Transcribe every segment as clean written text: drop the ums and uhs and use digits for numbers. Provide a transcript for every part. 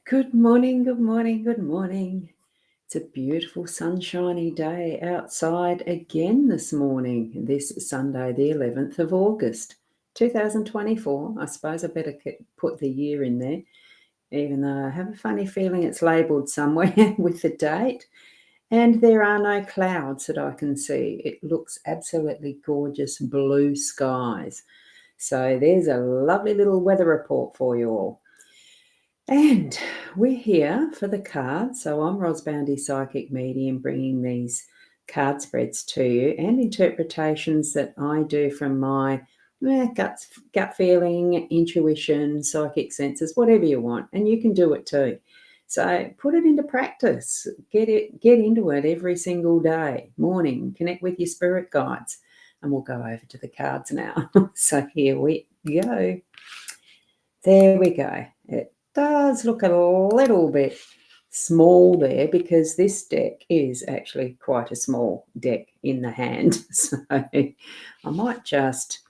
Good morning, good morning, good morning. It's a beautiful sunshiny day outside again this morning, this Sunday, the 11th of August, 2024. I suppose I better put the year in there, even though I have a funny feeling it's labelled somewhere with the date. And there are no clouds that I can see. It looks absolutely gorgeous blue skies. So there's a lovely little weather report for you all. And we're here for the cards. So I'm Boundy, Psychic Medium, bringing these card spreads to you and interpretations that I do from my gut feeling, intuition, psychic senses, whatever you want. And you can do it too. So put it into practice. Get into it every single day, morning. Connect with your spirit guides. And we'll go over to the cards now. So here we go. There we go. It does look a little bit small there because this deck is actually quite a small deck in the hand. So I might just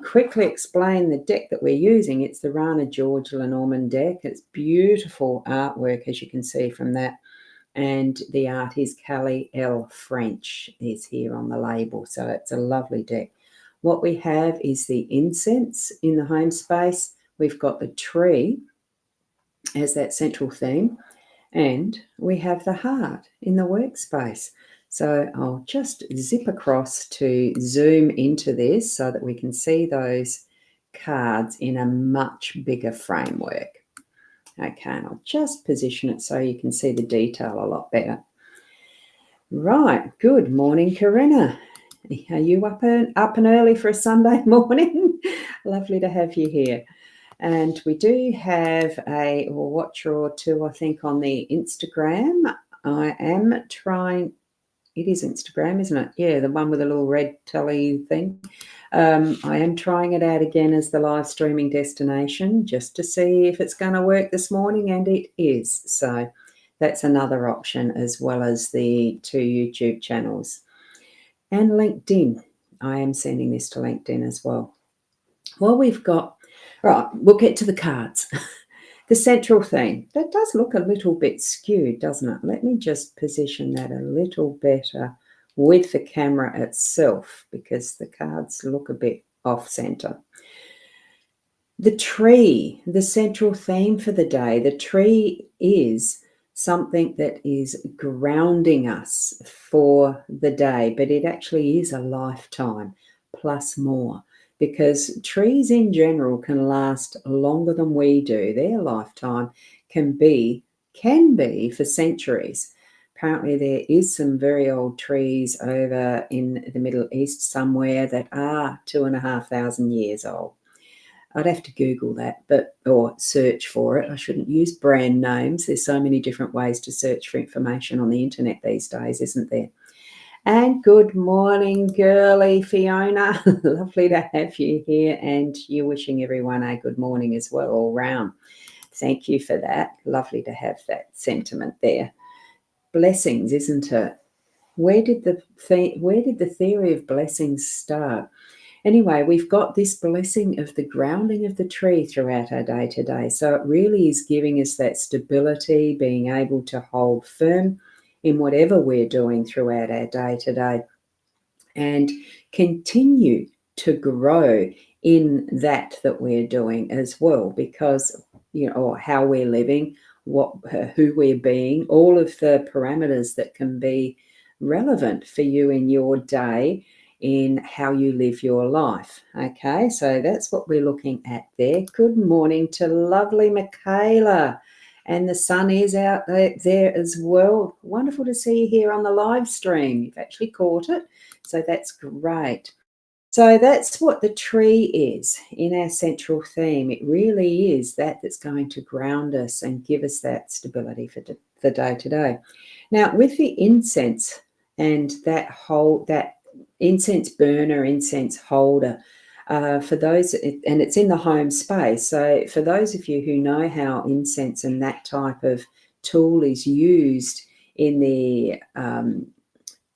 quickly explain the deck that we're using. It's the Rana George Lenormand deck. It's beautiful artwork, as you can see from that. And the art is Callie L. French is here on the label. So it's a lovely deck. What we have is the incense in the home space. We've got the tree as that central theme, and we have the heart in the workspace. So I'll just zip across to zoom into this so that we can see those cards in a much bigger framework. Okay, and I'll just position it so you can see the detail a lot better. Right, good morning, Corinna. Are you up and early for a Sunday morning? Lovely to have you here. And we do have a watcher or two, I think, on the Instagram. I am trying, it is Instagram, isn't it? Yeah, the one with the little red telly thing. I am trying it out again as the live streaming destination just to see if it's going to work this morning, and it is. So that's another option, as well as the 2 YouTube channels. And LinkedIn. I am sending this to LinkedIn as well. Well, we've got, right, we'll get to the cards. The central theme, that does look a little bit skewed, doesn't it? Let me just position that a little better with the camera itself because the cards look a bit off center. The tree, the central theme for the day, the tree is something that is grounding us for the day, but it actually is a lifetime plus more, because trees in general can last longer than we do. Their lifetime can be for centuries. Apparently there is some very old trees over in the Middle East somewhere that are 2,500 years old. I'd have to Google that, or search for it. I shouldn't use brand names. There's so many different ways to search for information on the internet these days, isn't there? And good morning, girly Fiona. Lovely to have you here, and you're wishing everyone a good morning as well, all round. Thank you for that. Lovely to have that sentiment there. Blessings, isn't it? Where did the theory of blessings start? Anyway, we've got this blessing of the grounding of the tree throughout our day today. So it really is giving us that stability, being able to hold firm in whatever we're doing throughout our day today, and continue to grow in that we're doing as well, because, or how we're living, who we're being, all of the parameters that can be relevant for you in your day, in how you live your life. Okay, so that's what we're looking at there. Good morning to lovely Michaela. And the sun is out there as well. Wonderful to see you here on the live stream. You've actually caught it, so that's great. So that's what the tree is in our central theme. It really is that's going to ground us and give us that stability for the day to day. Now, with the incense and that incense burner, incense holder, for those, and it's in the home space. So for those of you who know how incense and that type of tool is used in the,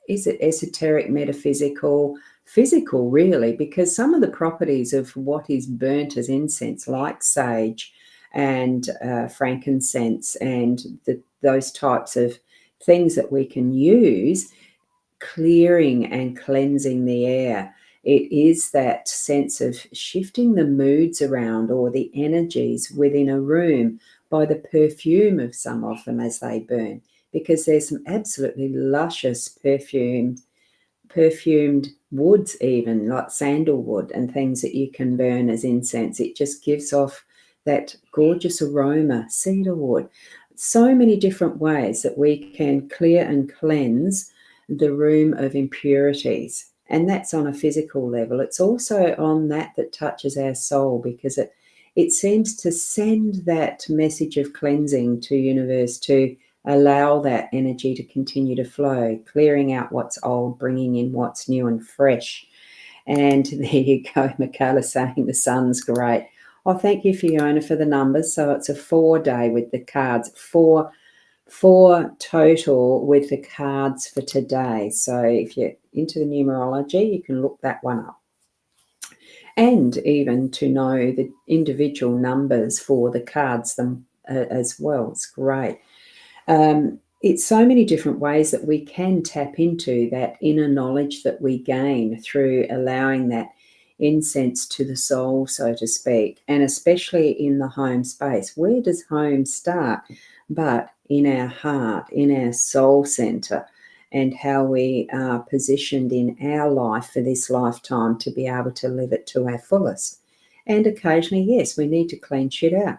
is it esoteric, metaphysical, physical, really, because some of the properties of what is burnt as incense, like sage and frankincense and those types of things that we can use, clearing and cleansing the air. It is that sense of shifting the moods around or the energies within a room by the perfume of some of them as they burn, because there's some absolutely luscious perfumed woods, even like sandalwood and things that you can burn as incense. It just gives off that gorgeous aroma. Cedarwood. So many different ways that we can clear and cleanse the room of impurities, and that's on a physical level. It's also on that touches our soul, because it seems to send that message of cleansing to universe to allow that energy to continue to flow, clearing out what's old, bringing in what's new and fresh. And there you go, Michaela saying the sun's great. Oh, thank you, Fiona, for the numbers. So it's a 4-day with the cards, four total with the cards for today. So if you're into the numerology, you can look that one up. And even to know the individual numbers for the cards them as well. It's great. It's so many different ways that we can tap into that inner knowledge that we gain through allowing that incense to the soul, so to speak, and especially in the home space. Where does home start? But in our heart, in our soul center, and how we are positioned in our life for this lifetime to be able to live it to our fullest. And occasionally, yes, we need to clean shit out.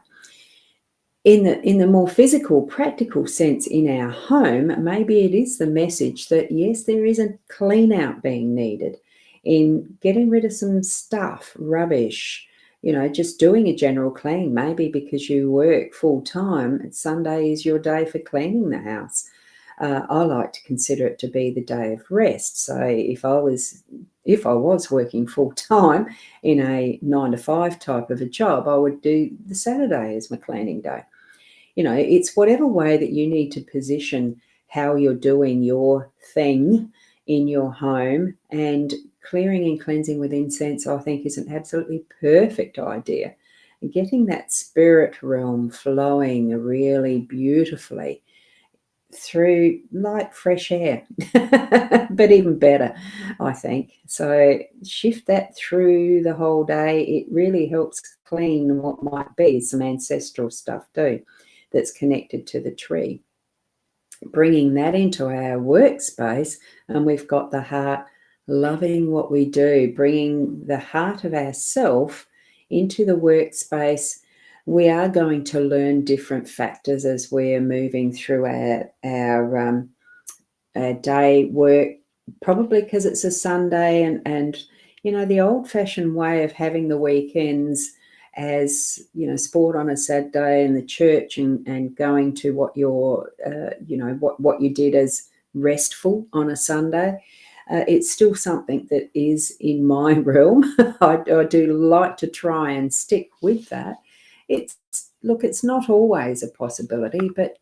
In the more physical, practical sense in our home, maybe it is the message that, yes, there is a clean out being needed in getting rid of some stuff, rubbish, just doing a general clean, maybe because you work full time. Sunday is your day for cleaning the house. I like to consider it to be the day of rest. So if I was working full time in a 9-to-5 type of a job, I would do the Saturday as my cleaning day. It's whatever way that you need to position how you're doing your thing in your home, and clearing and cleansing with incense, I think, is an absolutely perfect idea. Getting that spirit realm flowing really beautifully through like fresh air, but even better, I think. So shift that through the whole day. It really helps clean what might be some ancestral stuff too that's connected to the tree. Bringing that into our workspace, and we've got the heart loving what we do, bringing the heart of ourself into the workspace. We are going to learn different factors as we're moving through our day work, probably because it's a Sunday, and the old-fashioned way of having the weekends as sport on a Saturday and the church and going to what your what you did as restful on a Sunday. It's still something that is in my realm. I do like to try and stick with that. It's not always a possibility, but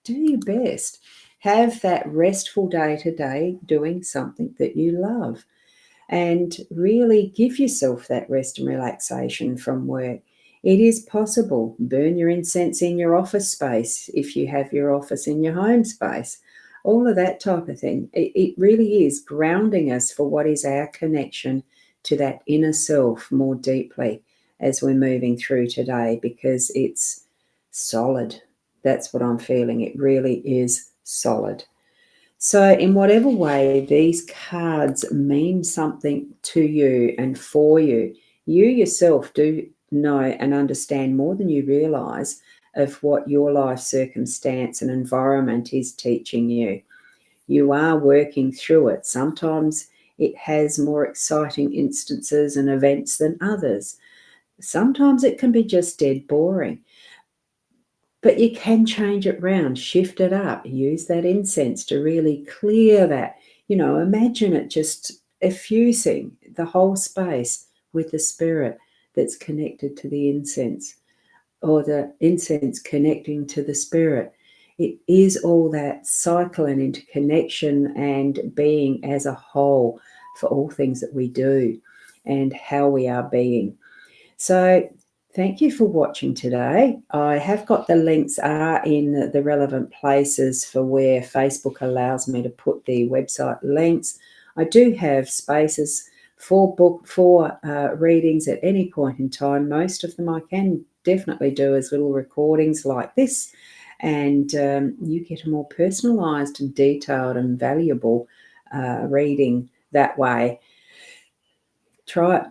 do your best. Have that restful day to day doing something that you love, and really give yourself that rest and relaxation from work. It is possible. Burn your incense in your office space if you have your office in your home space. All of that type of thing. It really is grounding us for what is our connection to that inner self more deeply as we're moving through today, because it's solid. That's what I'm feeling. It really is solid. So in whatever way these cards mean something to you and for you, you yourself do know and understand more than you realize of what your life circumstance and environment is teaching you. You are working through it. Sometimes it has more exciting instances and events than others. Sometimes it can be just dead boring. But you can change it round, shift it up, use that incense to really clear that. Imagine it just effusing the whole space with the spirit that's connected to the incense, or the incense connecting to the spirit. It is all that cycle and interconnection and being as a whole for all things that we do and how we are being. So Thank you for watching today. I have got the links are in the relevant places for where Facebook allows me to put the website links. I do have spaces for readings at any point in time. Most of them I can definitely do as little recordings like this, and you get a more personalised and detailed and valuable reading that way. Try it.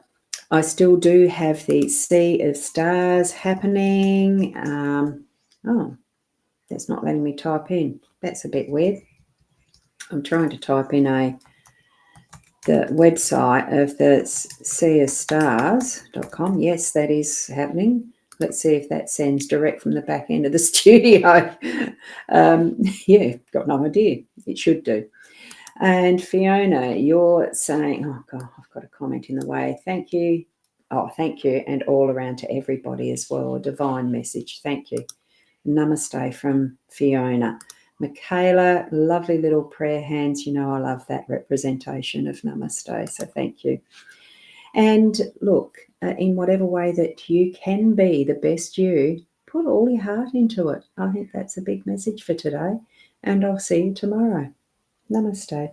I still do have the Sea of Stars happening. Oh, that's not letting me type in. That's a bit weird. I'm trying to type in the website of the seaofstars.com. Yes, that is happening. Let's see if that sends direct from the back end of the studio. Yeah, got no idea. It should do. And Fiona, you're saying, oh God, I've got a comment in the way. Thank you. Oh, thank you. And all around to everybody as well. A divine message. Thank you. Namaste from Fiona. Michaela, lovely little prayer hands. You know, I love that representation of namaste. So thank you. And look, in whatever way that you can be the best you, put all your heart into it. I think that's a big message for today. And I'll see you tomorrow. Namaste.